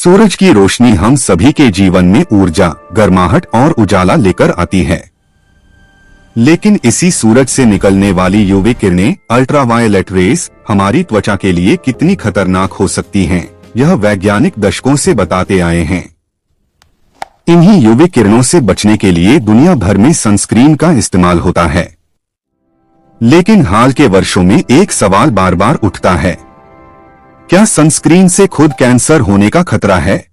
सूरज की रोशनी हम सभी के जीवन में ऊर्जा, गर्माहट और उजाला लेकर आती है। लेकिन इसी सूरज से निकलने वाली यूवी किरणें, अल्ट्रावायलेट रेस, हमारी त्वचा के लिए कितनी खतरनाक हो सकती हैं, यह वैज्ञानिक दशकों से बताते आए हैं। इन्हीं यूवी किरणों से बचने के लिए दुनिया भर में सनस्क्रीन का इस्तेमाल होता है। लेकिन हाल के वर्षों में एक सवाल बार बार उठता है, क्या सनस्क्रीन से खुद कैंसर होने का खतरा है?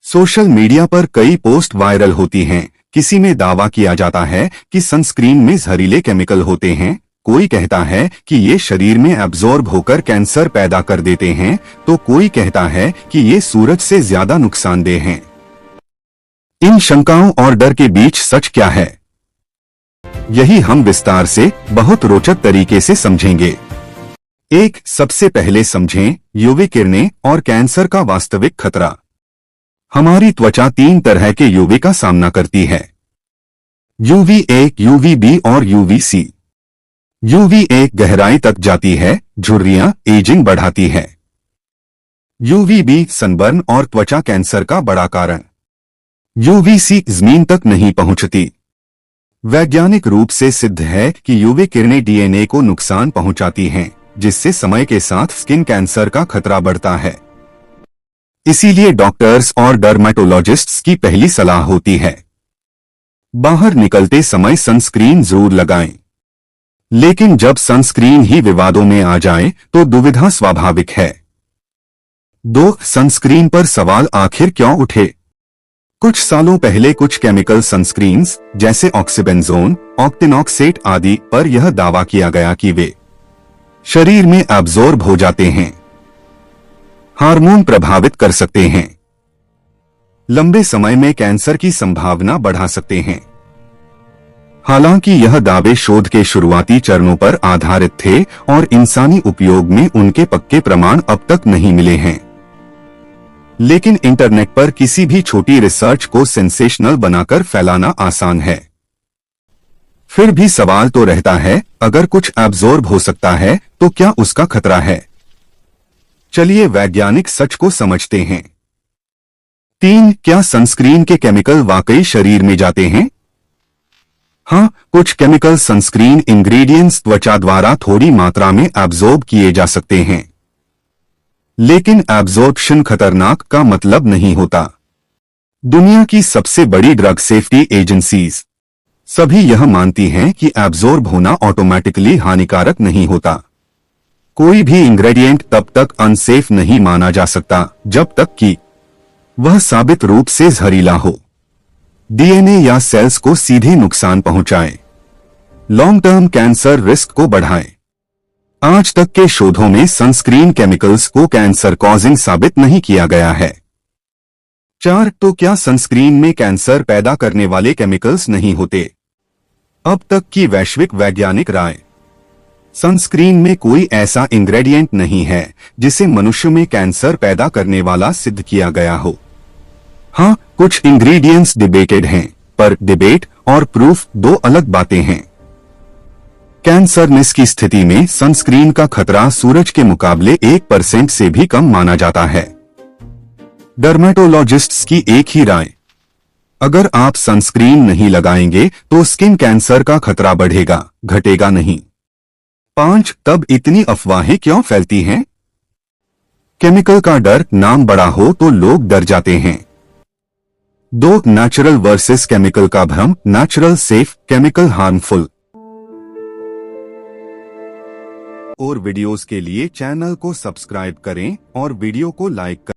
सोशल मीडिया पर कई पोस्ट वायरल होती हैं। किसी में दावा किया जाता है कि सनस्क्रीन में जहरीले केमिकल होते हैं, कोई कहता है कि ये शरीर में एब्जॉर्ब होकर कैंसर पैदा कर देते हैं, तो कोई कहता है कि ये सूरज से ज्यादा नुकसानदेह हैं। इन शंकाओं और डर के बीच सच क्या है, यही हम विस्तार से बहुत रोचक तरीके से समझेंगे। एक, सबसे पहले समझें यूवी किरणें और कैंसर का वास्तविक खतरा। हमारी त्वचा 3 तरह के यूवी का सामना करती है, UVA, UVB और UVC। UVA गहराई तक जाती है, झुर्रियां, एजिंग बढ़ाती है। UVB सनबर्न और त्वचा कैंसर का बड़ा कारण। UVC जमीन तक नहीं पहुंचती। वैज्ञानिक रूप से सिद्ध है कि यूवी किरणें DNA को नुकसान पहुंचाती हैं, जिससे समय के साथ स्किन कैंसर का खतरा बढ़ता है। इसीलिए डॉक्टर्स और डर्मेटोलॉजिस्ट्स की पहली सलाह होती है, बाहर निकलते समय सनस्क्रीन जरूर लगाएं। लेकिन जब सनस्क्रीन ही विवादों में आ जाए तो दुविधा स्वाभाविक है। 2, सनस्क्रीन पर सवाल आखिर क्यों उठे? कुछ सालों पहले कुछ केमिकल सनस्क्रीन्स जैसे ऑक्सीबेंजोन, ऑक्टिनॉक्सेट आदि पर यह दावा किया गया कि वे शरीर में एब्जॉर्ब हो जाते हैं, हार्मोन प्रभावित कर सकते हैं, लंबे समय में कैंसर की संभावना बढ़ा सकते हैं। हालांकि यह दावे शोध के शुरुआती चरणों पर आधारित थे और इंसानी उपयोग में उनके पक्के प्रमाण अब तक नहीं मिले हैं। लेकिन इंटरनेट पर किसी भी छोटी रिसर्च को सेंसेशनल बनाकर फैलाना आसान है। फिर भी सवाल तो रहता है, अगर कुछ एब्जॉर्ब हो सकता है तो क्या उसका खतरा है? चलिए वैज्ञानिक सच को समझते हैं। 3, क्या सनस्क्रीन के केमिकल वाकई शरीर में जाते हैं? हाँ, कुछ केमिकल सनस्क्रीन इंग्रेडिएंट्स त्वचा द्वारा थोड़ी मात्रा में एब्जॉर्ब किए जा सकते हैं। लेकिन एब्जॉर्प्शन खतरनाक का मतलब नहीं होता। दुनिया की सबसे बड़ी ड्रग सेफ्टी एजेंसीज सभी यह मानती हैं कि एब्जॉर्ब होना ऑटोमेटिकली हानिकारक नहीं होता। कोई भी इंग्रेडिएंट तब तक अनसेफ नहीं माना जा सकता जब तक कि वह साबित रूप से जहरीला हो, DNA या सेल्स को सीधे नुकसान पहुंचाए, लॉन्ग टर्म कैंसर रिस्क को बढ़ाए। आज तक के शोधों में सनस्क्रीन केमिकल्स को कैंसर कॉजिंग साबित नहीं किया गया है। 4, तो क्या सनस्क्रीन में कैंसर पैदा करने वाले केमिकल्स नहीं होते? अब तक की वैश्विक वैज्ञानिक राय, सनस्क्रीन में कोई ऐसा इंग्रेडिएंट नहीं है जिसे मनुष्य में कैंसर पैदा करने वाला सिद्ध किया गया हो। हाँ, कुछ इंग्रेडिएंट्स डिबेटेड हैं, पर डिबेट और प्रूफ 2 अलग बातें हैं। कैंसरनेस की स्थिति में सनस्क्रीन का खतरा सूरज के मुकाबले 1% से भी कम माना जाता है। डर्मेटोलॉजिस्ट्स की एक ही राय, अगर आप सनस्क्रीन नहीं लगाएंगे तो स्किन कैंसर का खतरा बढ़ेगा, घटेगा नहीं। 5, तब इतनी अफवाहें क्यों फैलती हैं? केमिकल का डर, नाम बड़ा हो तो लोग डर जाते हैं। 2, नेचुरल वर्सेस केमिकल का भ्रम, नेचुरल सेफ, केमिकल हार्मफुल। और वीडियोस के लिए चैनल को सब्सक्राइब करें और वीडियो को लाइक करें।